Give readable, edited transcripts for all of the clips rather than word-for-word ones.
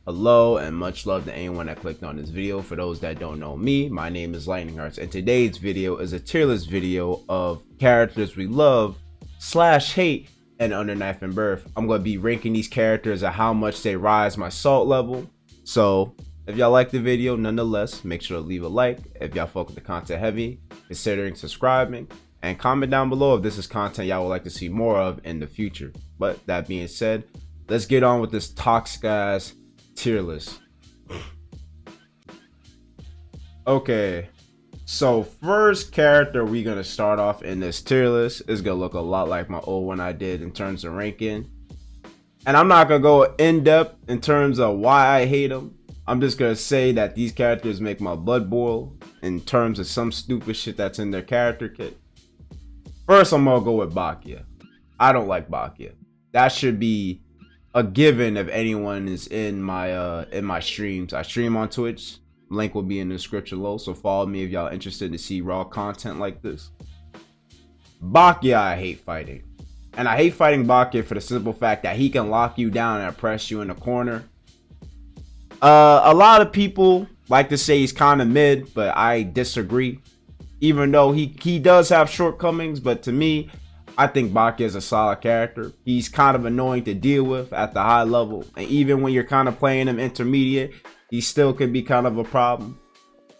Hello and much love to anyone that clicked on this video. For those that don't know me, my name is Lightning Hearts, and today's video is a tier list video of characters we love slash hate and Under Knife and Birth. I'm going to be ranking these characters at how much they rise my salt level. So if y'all like the video, nonetheless, make sure to leave a like. If y'all fuck with the content heavy, considering subscribing, and comment down below if this is content y'all would like to see more of in the future. But that being said, let's get on with this toxic ass tier list. Okay, so first character we gonna start off in this tier list is gonna look a lot like my old one I did in terms of ranking, and I'm not gonna go in depth in terms of why I hate them. I'm just gonna say that these characters make my blood boil in terms of some stupid shit that's in their character kit. First, I'm gonna go with Byakuya. I don't like Byakuya. That should be a given if anyone is in my streams. I stream on Twitch. Link will be in the description below, so follow me if y'all interested to see raw content like this. Byakuya, I hate fighting. And I hate fighting Byakuya for the simple fact that he can lock you down and press you in the corner. A lot of people like to say he's kind of mid, but I disagree. Even though he does have shortcomings, but to me, I think Byakuya is a solid character. He's kind of annoying to deal with at the high level, and even when you're kind of playing him intermediate, he still can be kind of a problem.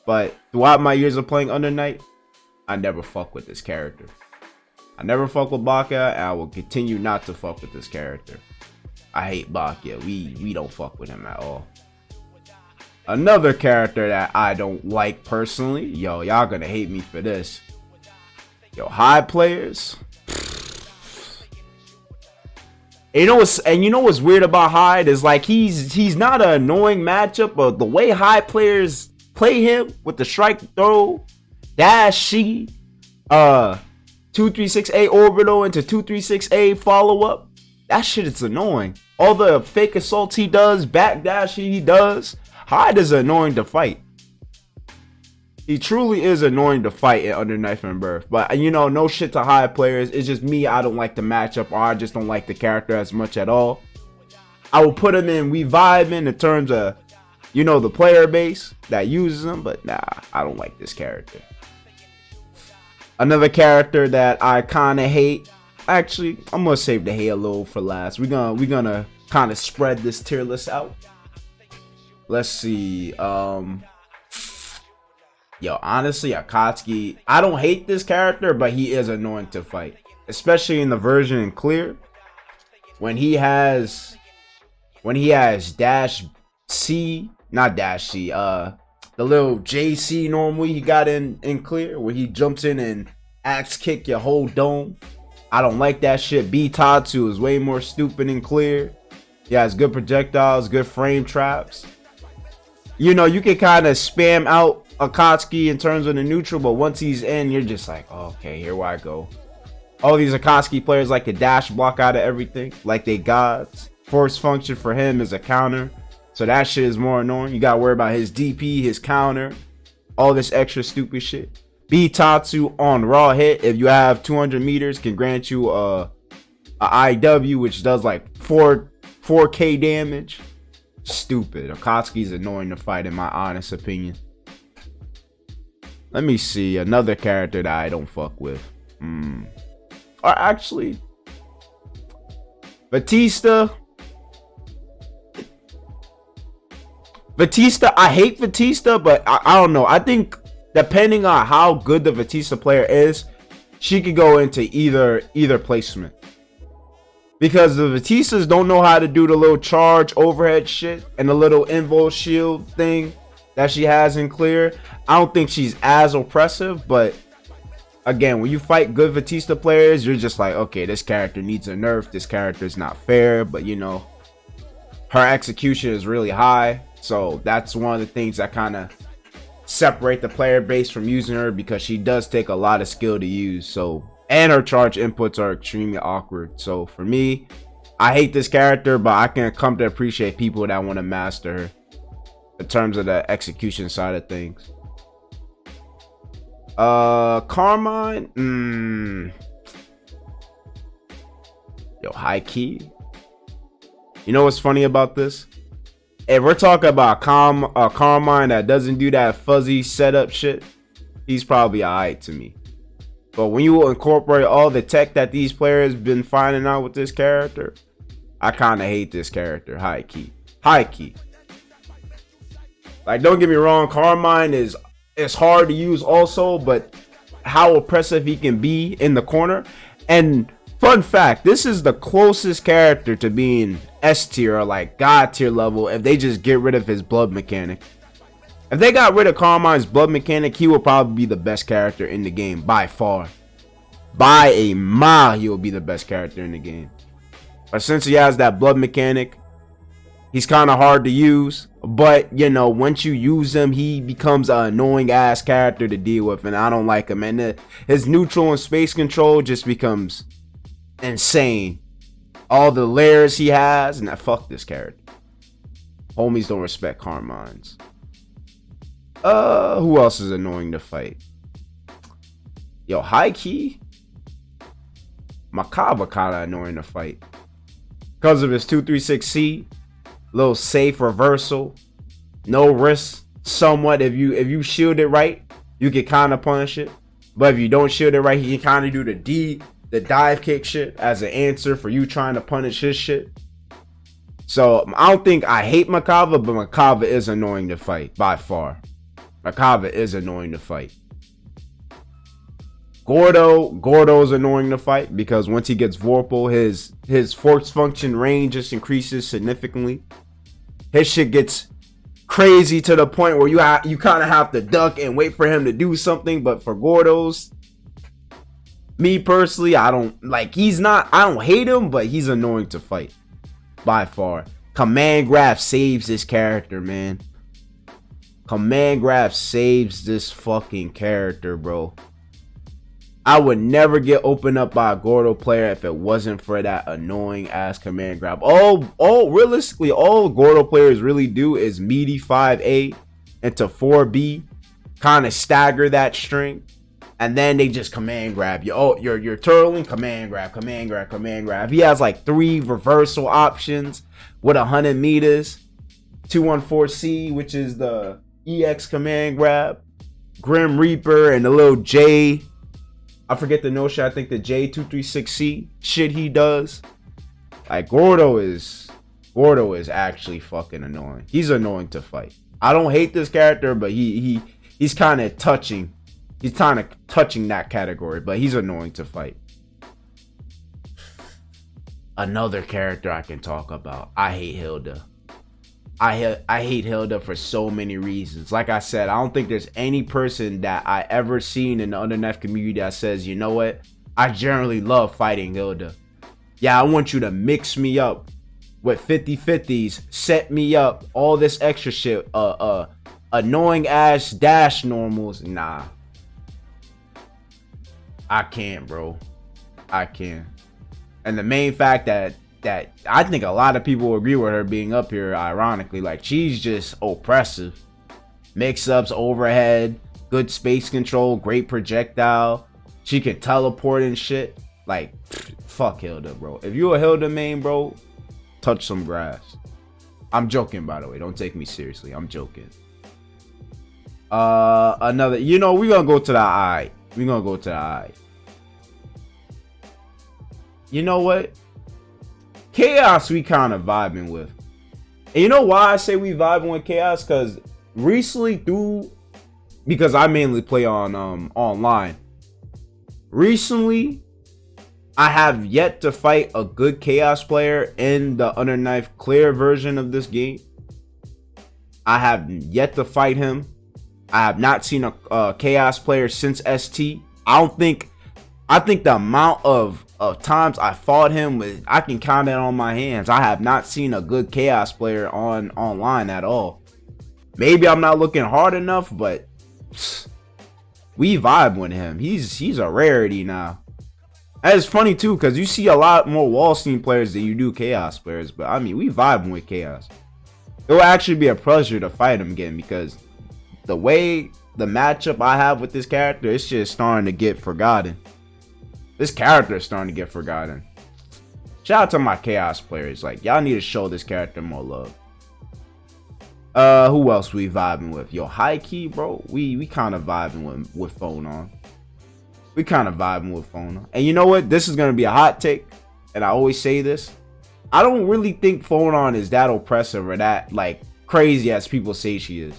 But throughout my years of playing Under Night, I never fuck with this character. I never fuck with Byakuya, and I will continue not to fuck with this character. I hate Byakuya. We don't fuck with him at all. Another character that I don't like personally, y'all gonna hate me for this. Hyde players. You know what's weird about Hyde is like he's not an annoying matchup, but the way Hyde players play him with the strike throw, dash she, 236A orbital into 236A follow up, that shit is annoying. All the fake assaults he does, backdash he does, Hyde is annoying to fight. He truly is annoying to fight in Under Knife and Birth. But no shit to Hyde players. It's just me, I don't like the matchup, or I just don't like the character as much at all. I will put him in We Vibe in terms of, the player base that uses him, but nah, I don't like this character. Another character that I kind of hate. Actually, I'm gonna save the hate a little for last. We're gonna kind of spread this tier list out. Let's see. Honestly, Akatsuki, I don't hate this character, but he is annoying to fight, especially in the version in clear. When he has dash C, not dash C, the little JC normally he got in clear, where he jumps in and axe kick your whole dome. I don't like that shit. B Tatsu is way more stupid in clear. He has good projectiles, good frame traps. You can kind of spam out Akatsuki in terms of the neutral, but once he's in, you're just like, oh, okay, here I go. All these Akatsuki players like to dash block out of everything, like they gods. Force function for him is a counter, so that shit is more annoying. You gotta worry about his DP, his counter, all this extra stupid shit. B Tatsu on raw hit, if you have 200 meters, can grant you a IW, which does like 4K damage. Stupid. Akatsuki's annoying to fight in my honest opinion. Let me see another character that I don't fuck with. Or actually, Batista. I hate Batista, but I don't know. I think depending on how good the Batista player is, she could go into either placement. Because the Batistas don't know how to do the little charge overhead shit and the little invo shield thing that she has in clear. I don't think she's as oppressive, but again, when you fight good Batista players, you're just like, okay, this character needs a nerf. This character is not fair, but her execution is really high. So that's one of the things that kind of separate the player base from using her, because she does take a lot of skill to use. So, and her charge inputs are extremely awkward. So for me, I hate this character, but I can come to appreciate people that want to master her in terms of the execution side of things. Carmine, high key. You know what's funny about this? If we're talking about Carmine that doesn't do that fuzzy setup shit, he's probably alright to me. But when you incorporate all the tech that these players been finding out with this character, I kind of hate this character. High key. Like, don't get me wrong, Carmine is hard to use also, but how oppressive he can be in the corner. And fun fact, this is the closest character to being S tier or like God tier level if they just get rid of his blood mechanic. If they got rid of Carmine's blood mechanic, he will probably be the best character in the game by far. By a mile, he will be the best character in the game. But since he has that blood mechanic, he's kind of hard to use. But, you know, once you use him, he becomes an annoying ass character to deal with. And I don't like him. And his neutral and space control just becomes insane. All the layers he has. And fuck this character. Homies don't respect Carmines. Who else is annoying to fight? Yo, high key, Makaba kind of annoying to fight because of his 236C, little safe reversal, no risk. Somewhat, if you shield it right, you can kind of punish it. But if you don't shield it right, he can kind of do the dive kick shit as an answer for you trying to punish his shit. So I don't think I hate Makaba, but Makaba is annoying to fight by far. Makaba is annoying to fight. Gordo's annoying to fight because once he gets Vorpal, his force function range just increases significantly. His shit gets crazy to the point where you kind of have to duck and wait for him to do something. But for Gordo's, me personally, I don't hate him, but he's annoying to fight by far. Command grab saves this character, man. Command grab saves this fucking character, bro. I would never get opened up by a Gordo player if it wasn't for that annoying ass command grab. Realistically, all Gordo players really do is meaty 5A into 4B, kind of stagger that string, and then they just command grab you. Oh, you're turtling, command grab. He has like 3 reversal options with 100 meters, 214C, which is the EX command grab, Grim Reaper, and the little J. I forget the notion. I think the J236C shit he does. Like Gordo is actually fucking annoying. He's annoying to fight. I don't hate this character, but he's kind of touching. He's kind of touching that category, but he's annoying to fight. Another character I can talk about. I hate Hilda. I hate Hilda for so many reasons. Like I said, I don't think there's any person that I ever seen in the Underknife community that says, you know what, I generally love fighting Hilda. Yeah, I want you to mix me up with 50-50s, set me up, all this extra shit, annoying ass dash normals. Nah, I can't, bro. I can't. And the main fact that I think a lot of people agree with her being up here, ironically, like she's just oppressive. Mix-ups, overhead, good space control, great projectile. She can teleport and shit. Like, fuck Hilda, bro. If you a Hilda main, bro, touch some grass. I'm joking, by the way. Don't take me seriously. I'm joking. Another, you know, we're gonna go to the eye. We're gonna go to the eye. You know what? Chaos we kind of vibing with. And you know why I say we vibing with Chaos? Because recently because I mainly play on online. Recently, I have yet to fight a good Chaos player in the Underknife Clear version of this game. I have yet to fight him. I have not seen a Chaos player since ST. I think the amount of times I fought him with, I can count it on my hands. I have not seen a good Chaos player online at all. Maybe I'm not looking hard enough, but we vibe with him. He's a rarity now. And it's funny too, because you see a lot more Wallstein players than you do Chaos players. But I mean, we vibing with Chaos. It will actually be a pleasure to fight him again, because the way the matchup I have with this character, it's just starting to get forgotten. This character is starting to get forgotten. Shout out to my Chaos players. Like, y'all need to show this character more love. Who else we vibing with? Yo, high key, bro. We kind of vibing with Phone On. We kind of vibing with Phone On. And you know what? This is gonna be a hot take, and I always say this. I don't really think Phone On is that oppressive or that like crazy as people say she is.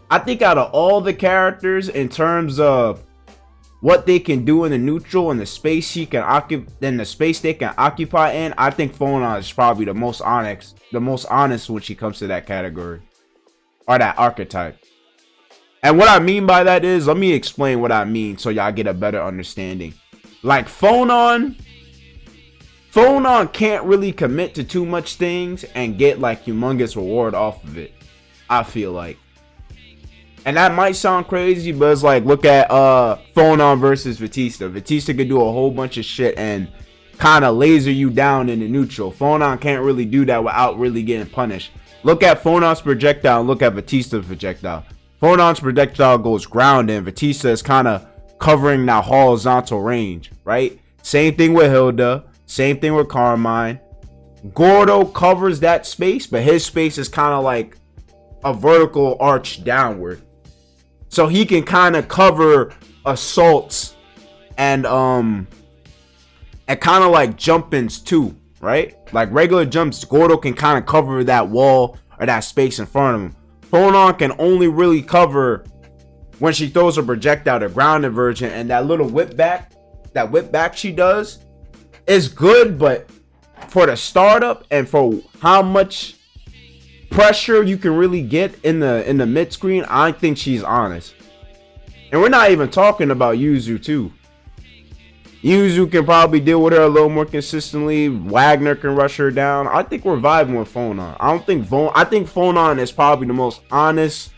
I think out of all the characters, in terms of what they can do in the neutral and the space she can occupy, then the space they can occupy in, I think Phone On is probably the most honest when she comes to that category or that archetype. And what I mean by that is, let me explain what I mean so y'all get a better understanding. Like Phone On can't really commit to too much things and get like humongous reward off of it, I feel like. And that might sound crazy, but it's like, look at Phone On versus Batista. Batista could do a whole bunch of shit and kind of laser you down in the neutral. Phone On can't really do that without really getting punished. Look at Phone On's projectile and look at Batista's projectile. Phone On's projectile goes ground and Batista is kind of covering that horizontal range, right? Same thing with Hilda. Same thing with Carmine. Gordo covers that space, but his space is kind of like a vertical arch downward. So he can kind of cover assaults and kind of like jump-ins too, right? Like regular jumps, Gordo can kind of cover that wall or that space in front of him. Phone On can only really cover when she throws her projectile, the grounded version, and that little whip back she does is good, but for the startup and for how much pressure you can really get in the mid screen, I think she's honest. And we're not even talking about Yuzu too. Yuzu can probably deal with her a little more consistently. Wagner can rush her down. I think we're vibing with Phone On. I think Phone On is probably the most honest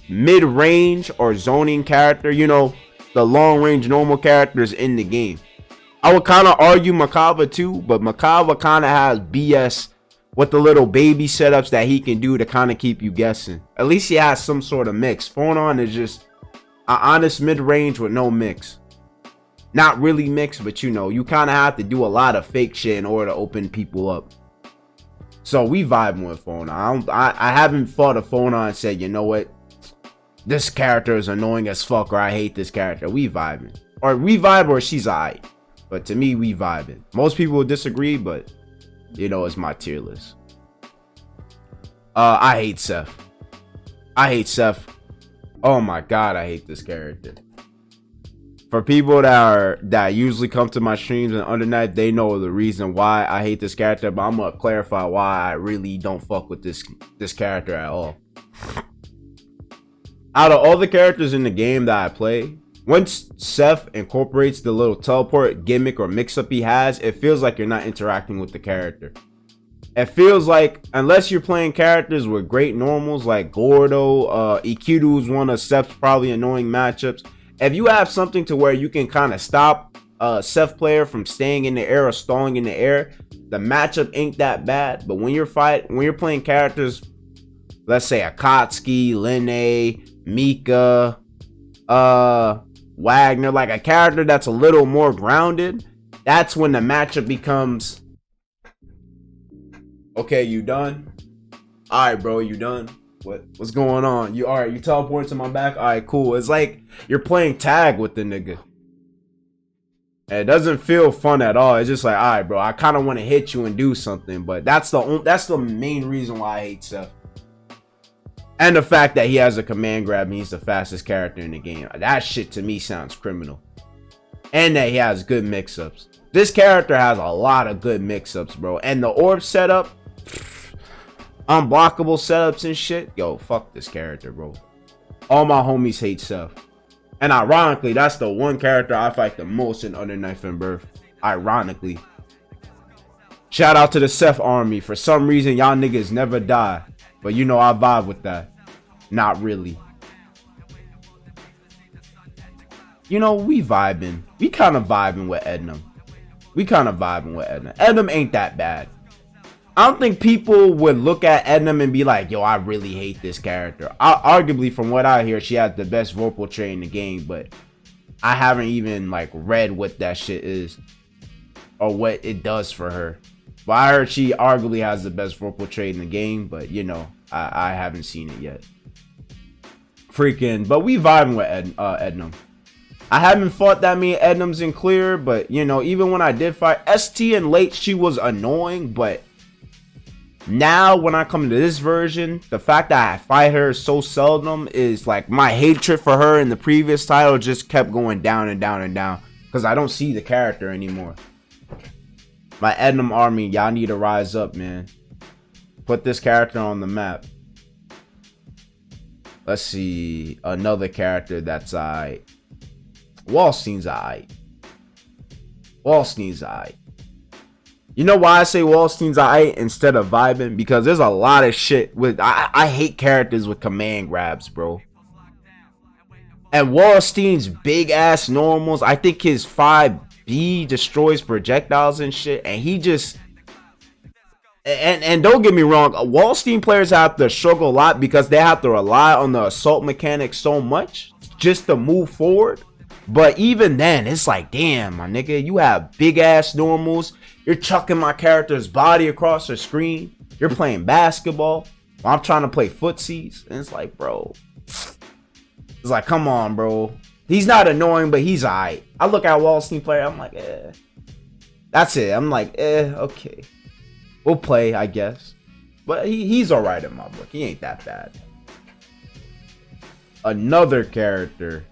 mid-range or zoning character. You know, the long-range normal characters in the game. I would kind of argue Makava too, but Makava kind of has BS with the little baby setups that he can do to kind of keep you guessing. At least he has some sort of mix. Phone On is just an honest mid-range with no mix. Not really mixed, but you know, you kind of have to do a lot of fake shit in order to open people up. So we vibing with Phone On. I haven't fought a Phone On and said, you know what, this character is annoying as fuck, or I hate this character. We vibing, or we vibe, or she's alright. But to me, we vibing. Most people will disagree, but you know, it's my tier list. I hate Seth. Oh my god, I hate this character. For people that usually come to my streams and Under Night, they know the reason why I hate this character, but I'm gonna clarify why I really don't fuck with this character at all. Out of all the characters in the game that I play, once Seth incorporates the little teleport gimmick or mix-up he has, it feels like you're not interacting with the character. It feels like, unless you're playing characters with great normals like Gordo, Ikiru is one of Seth's probably annoying matchups. If you have something to where you can kind of stop a Seth player from staying in the air or stalling in the air, the matchup ain't that bad. But when you're playing characters, let's say Akatsuki, Linne, Mika, Wagner, like a character that's a little more grounded, that's when the matchup becomes, okay, you done? Alright, bro, you done? What's going on? You alright? You teleporting to my back? Alright, cool. It's like you're playing tag with the nigga. And it doesn't feel fun at all. It's just like, alright, bro, I kind of want to hit you and do something, but that's the main reason why I hate Seth. And the fact that he has a command grab and he's the fastest character in the game. That shit to me sounds criminal. And that he has good mix-ups. This character has a lot of good mix-ups, bro. And the orb setup, unblockable setups and shit. Yo, fuck this character, bro. All my homies hate Seth. And ironically, that's the one character I fight the most in Under Knife and Birth. Ironically. Shout out to the Seth army. For some reason, y'all niggas never die. But you know I vibe with that. Not really. You know, we vibing. We kind of vibing with Ednam. Ednam ain't that bad. I don't think people would look at Ednam and be like, yo, I really hate this character. Arguably, from what I hear, she has the best Vorpal trait in the game, but I haven't even like read what that shit is or what it does for her. But I heard she arguably has the best Vorpal trade in the game, but you know, I haven't seen it yet. Freaking, but we vibing with Ednum. I haven't fought that many Ednums in clear, but you know, even when I did fight ST in late, she was annoying, but now when I come to this version, the fact that I fight her so seldom is like my hatred for her in the previous title just kept going down and down and down because I don't see the character anymore. My Ednum army, y'all need to rise up, man. Put this character on the map. Let's see another character that's alright. Wallstein's alright. Wallstein's alright. You know why I say Wallstein's alright instead of vibing? Because there's a lot of shit with I hate characters with command grabs, bro. And Wallstein's big ass normals, I think his 5B destroys projectiles and shit, and he just and don't get me wrong, Wallstein players have to struggle a lot because they have to rely on the assault mechanic so much just to move forward. But even then, it's like, damn, my nigga, you have big ass normals. You're chucking my character's body across the screen. You're playing basketball while I'm trying to play footsies. And it's like, bro, it's like, come on, bro. He's not annoying, but he's alright. I look at Wallstein player, I'm like, eh. That's it. I'm like, okay. We'll play, I guess. But he's alright in my book. He ain't that bad. Another character.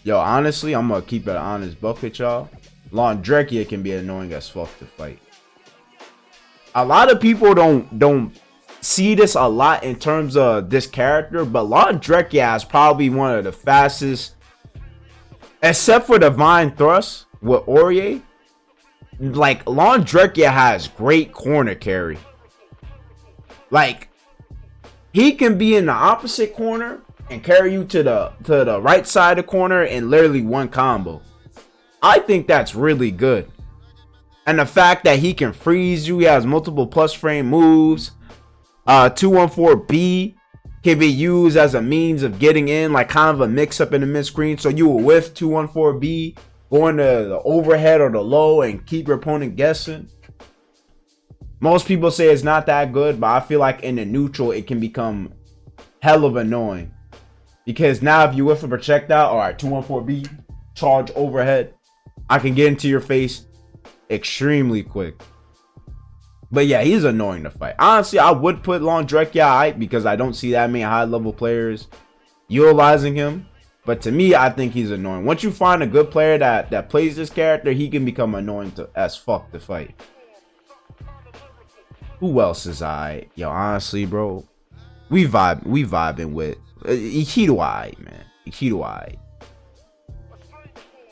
Yo, honestly, I'm gonna keep it an honest buck with y'all. Laundrekia can be annoying as fuck to fight. A lot of people don't see this a lot in terms of this character, but Laundrekia is probably one of the fastest, except for Divine Thrust with Aurier. Like, Laundrekia has great corner carry. Like, he can be in the opposite corner and carry you to the right side of the corner in literally one combo. I think that's really good. And the fact that he can freeze you, he has multiple plus frame moves. 214B can be used as a means of getting in, like kind of a mix up in the mid screen. So you will whiff 214B, going to the overhead or the low and keep your opponent guessing. Most people say it's not that good, but I feel like in the neutral it can become hell of annoying. Because now if you whiff a projectile, alright, 214B, charge overhead, I can get into your face extremely quick. But yeah, he's annoying to fight. Honestly, I would put Laundrekia alright because I don't see that many high level players utilizing him. But to me, I think he's annoying. Once you find a good player that plays this character, he can become annoying as fuck to fight. Who else is alright? Yo, honestly, bro, we vibing with Ikido alright, man. Ikido alright.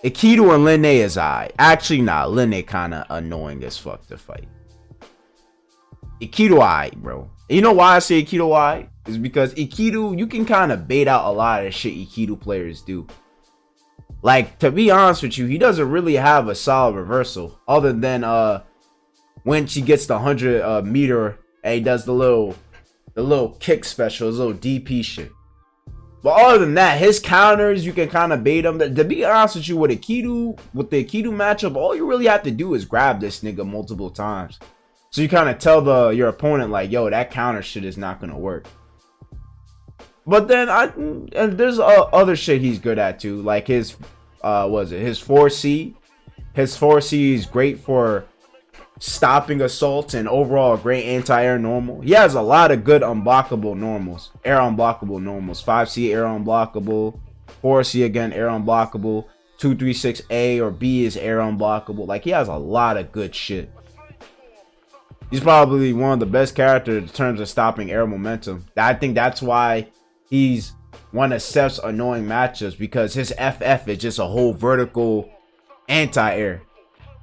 Ikido and Linne is alright. Actually, nah, Linne kind of annoying as fuck to fight. Ikido alright, bro. And you know why I say Ikido alright? Is because Ikido, you can kind of bait out a lot of the shit Ikido players do. Like, to be honest with you, he doesn't really have a solid reversal other than when she gets the 100 meter and he does the little kick special, his little DP shit. But other than that, his counters, you can kind of bait him. To be honest with you, with the Ikido matchup, all you really have to do is grab this nigga multiple times. So you kind of tell your opponent, like, yo, that counter shit is not going to work. But then, and there's other shit he's good at too. Like his 4C. His 4C is great for stopping assaults and overall a great anti-air normal. He has a lot of good unblockable normals, air unblockable normals. 5C air unblockable, 4C again air unblockable, 236A or B is air unblockable. Like, he has a lot of good shit. He's probably one of the best characters in terms of stopping air momentum. I think that's why he's one of Seth's annoying matchups, because his FF is just a whole vertical anti-air.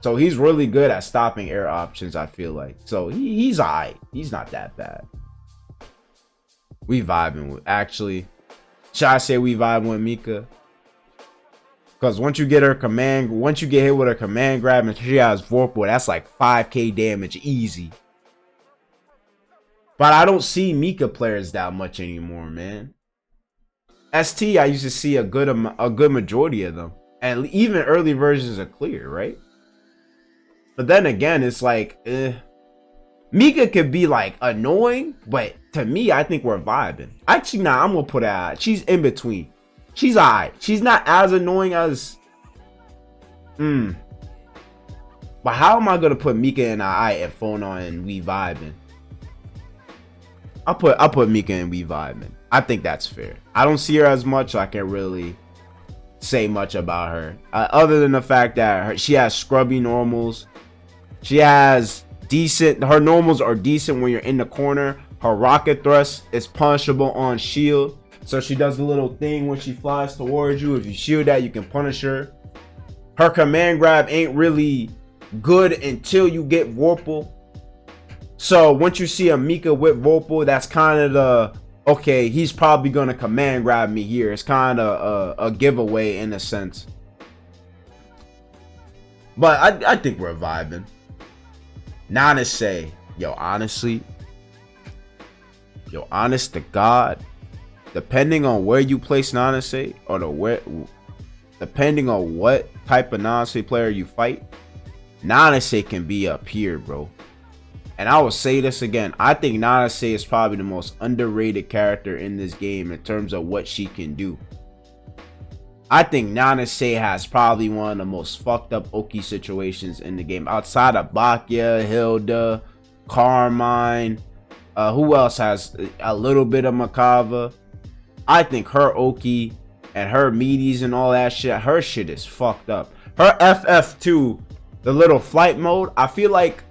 So he's really good at stopping air options, I feel like. So he's alright. He's not that bad. We vibing with, actually, should I say we vibing with Mika? Because once you get hit with her command grab and she has Vorpal, that's like 5k damage easy. But I don't see Mika players that much anymore, man. ST, I used to see a good majority of them. And even early versions are clear, right? But then again, it's like, Mika could be like annoying, but to me, I think we're vibing. Actually, nah, I'm gonna put her out. She's in between. She's alright. She's not as annoying as. But how am I gonna put Mika in I and phone on and we vibing? I'll put Mika and we vibing. I think that's fair. I don't see her as much, so I can't really say much about her. Other than the fact that she has scrubby normals. She has decent, her normals are decent when you're in the corner. Her rocket thrust is punishable on shield. So she does a little thing when she flies towards you. If you shield that, you can punish her. Her command grab ain't really good until you get Vorpal. So once you see a Mika with Vorpal, that's kind of the, okay, he's probably going to command grab me here. It's kind of a giveaway in a sense. But I think we're vibing. Nanase, honest to God, depending on where you place Nanase, or depending on what type of Nanase player you fight, Nanase can be up here, bro. And I will say this again, I think Nanase is probably the most underrated character in this game in terms of what she can do. I think Nanase has probably one of the most fucked up Oki situations in the game. Outside of Byakuya, Hilda, Carmine, who else has a little bit of Makava? I think her Oki and her meaties and all that shit, her shit is fucked up. Her FF2, the little flight mode, I feel like,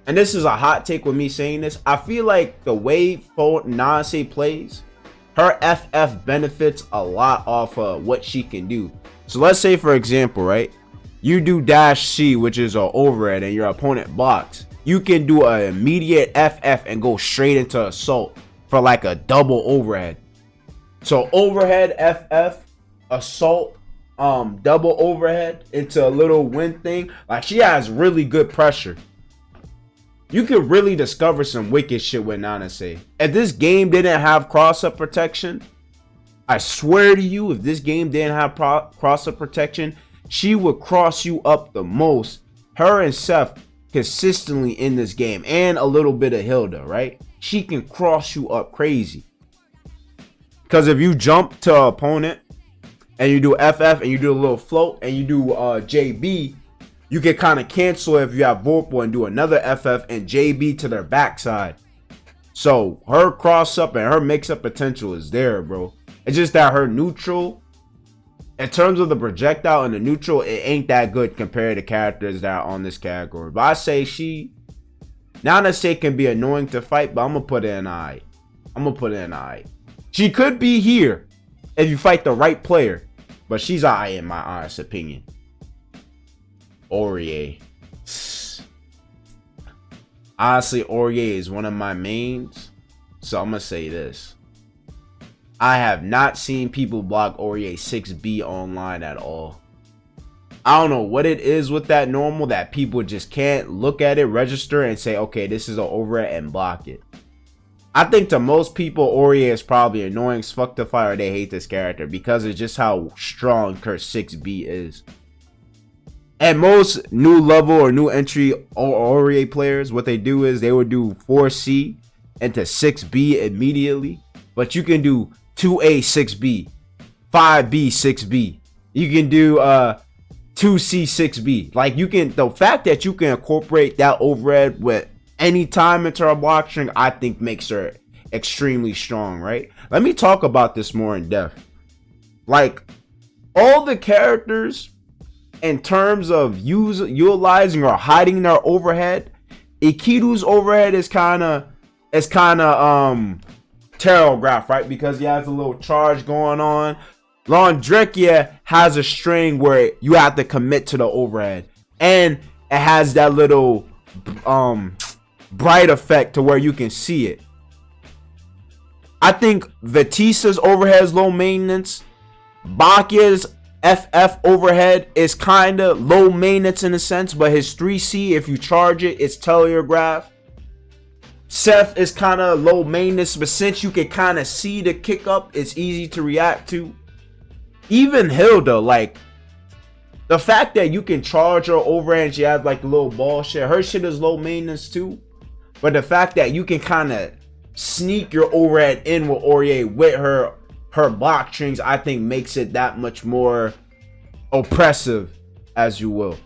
and this is a hot take with me saying this, I feel like the way Nanase plays, her FF benefits a lot off of what she can do. So let's say, for example, right, you do dash C, which is an overhead, and your opponent blocks. You can do an immediate FF and go straight into assault for like a double overhead. So overhead FF, assault, double overhead into a little wind thing. Like, she has really good pressure. You could really discover some wicked shit with Nanase. If this game didn't have cross-up protection, I swear to you, if this game didn't have cross-up protection, she would cross you up the most. Her and Seth consistently in this game, and a little bit of Hilda, right? She can cross you up crazy. Because if you jump to an opponent, and you do FF, and you do a little float, and you do JB, you can kind of cancel if you have Vorpal and do another FF and JB to their backside. So her cross up and her mix up potential is there, bro. It's just that her neutral, in terms of the projectile and the neutral, it ain't that good compared to characters that are on this category. But I say Nanase can be annoying to fight, but I'm gonna put it in I. She could be here if you fight the right player, but she's I in my honest opinion. Aurier. Honestly, Aurier is one of my mains, so I'm gonna say this. I have not seen people block Aurier 6B online at all. I don't know what it is with that normal that people just can't look at it, register, and say, okay, this is an overhead and block it. I think to most people, Aurier is probably annoying as fuck to fight, or they hate this character because of just how strong her 6B is. At most new level or new entry Aurier players, what they do is they would do 4C into 6B immediately. But you can do 2A 6B, 5B 6B. You can do 2C 6B. Like, you can, the fact that you can incorporate that overhead with any time into her block string, I think makes her extremely strong, right? Let me talk about this more in depth. Like, all the characters in terms of utilizing or hiding their overhead, Ikiru's overhead is kind of Terrorgraph, right? Because he has a little charge going on. Laundrekia has a string where you have to commit to the overhead, and it has that little bright effect to where you can see it. I think Vatisa's overhead is low maintenance. Byakuya's FF overhead is kind of low maintenance in a sense, but his 3C, if you charge it, it's telegraph. Seth is kind of low maintenance, but since you can kind of see the kick up, it's easy to react to. Even Hilda, like, The fact that you can charge her overhead, she has like the little ball shit. Her shit is low maintenance too. But the fact that you can kind of sneak your overhead in with Aurier with her block strings, I think makes it that much more oppressive, as you will.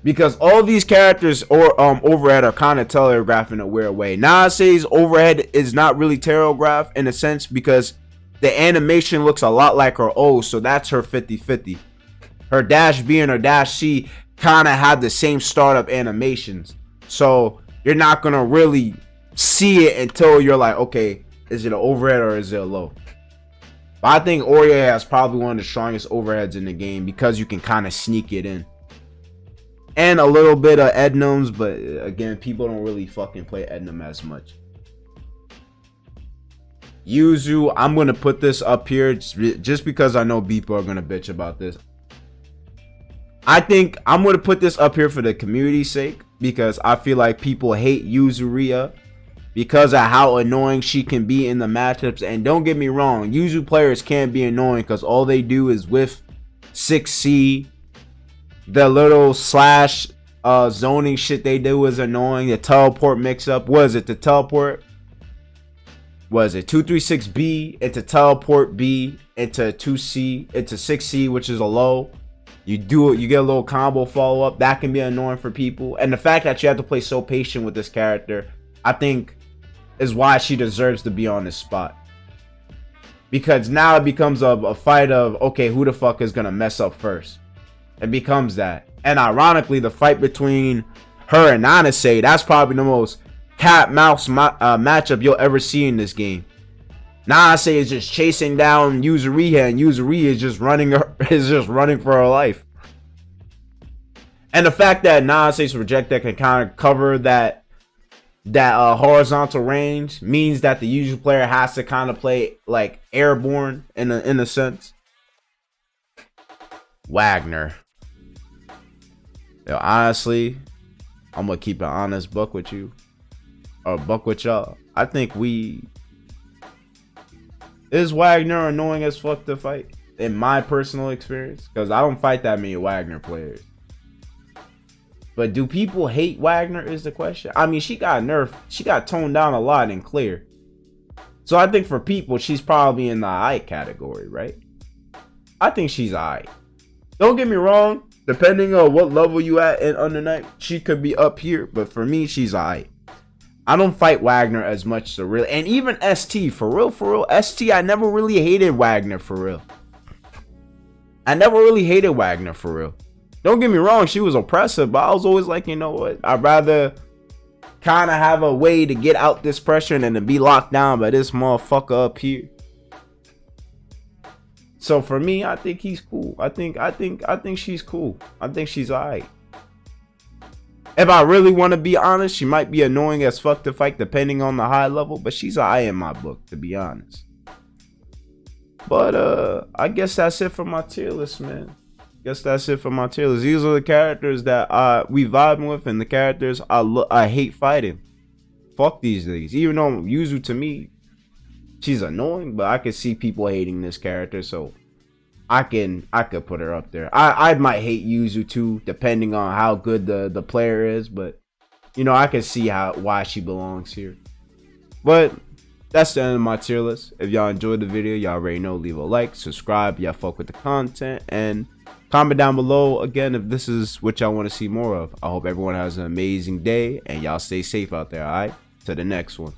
Because all these characters or overhead are kind of telegraphed in a weird way. Nanase's overhead is not really telegraphed in a sense because the animation looks a lot like her O, so that's her 50-50. Her dash B and her dash C kind of have the same startup animations. So you're not going to really see it until you're like, okay, is it an overhead or is it a low? But I think Aurier has probably one of the strongest overheads in the game because you can kind of sneak it in. And a little bit of Ednums, but again, people don't really fucking play Ednum as much. Yuzu, I'm going to put this up here just because I know people are going to bitch about this. I think I'm going to put this up here for the community's sake because I feel like people hate Yuzu because of how annoying she can be in the matchups. And don't get me wrong, Yuzu players can be annoying because all they do is whiff 6C. The little slash zoning shit they do is annoying. The teleport mix up. Was it the teleport? Was it 236B into teleport B into 2C into 6C, which is a low? You do it, you get a little combo follow up. That can be annoying for people. And the fact that you have to play so patient with this character, I think, is why she deserves to be on this spot. Because now it becomes a fight of, okay, who the fuck is gonna mess up first? It becomes that. And ironically, the fight between her and Nanase, that's probably the most cat-mouse matchup you'll ever see in this game. Nanase is just chasing down Yuzuriha, and Yuzuriha is just running for her life. And the fact that Nanase's projectile can kind of cover that horizontal range means that the usual player has to kind of play like airborne in a sense. Wagner. Yo, honestly, I'm gonna keep an honest buck with you, or buck with y'all. I think is Wagner annoying as fuck to fight in my personal experience, because I don't fight that many Wagner players. But do people hate Wagner is the question. I mean, she got nerfed, she got toned down a lot in clear, so I think for people she's probably in the aight category, right? I think she's aight. Don't get me wrong, depending on what level you at in Under Night, she could be up here, but for me, she's aight. I don't fight Wagner as much, so really, and even ST, for real, ST, I never really hated Wagner, for real. I never really hated Wagner, for real. Don't get me wrong, she was oppressive, but I was always like, you know what, I'd rather kind of have a way to get out this pressure than to be locked down by this motherfucker up here. So for me, I think he's cool. I think she's cool. I think she's alright. If I really want to be honest, she might be annoying as fuck to fight depending on the high level, but she's alright in my book, to be honest. But I guess that's it for my tier list, man. These are the characters that we vibing with, and the characters I hate fighting. Fuck these things. Even though Yuzu, to me, she's annoying, but I can see people hating this character, so I could put her up there. I might hate Yuzu too, depending on how good the player is, but you know, I can see why she belongs here. But that's the end of my tier list. If y'all enjoyed the video, y'all already know, leave a like, subscribe, y'all fuck with the content, and comment down below again if this is what y'all want to see more of. I hope everyone has an amazing day, and y'all stay safe out there. All right, to the next one.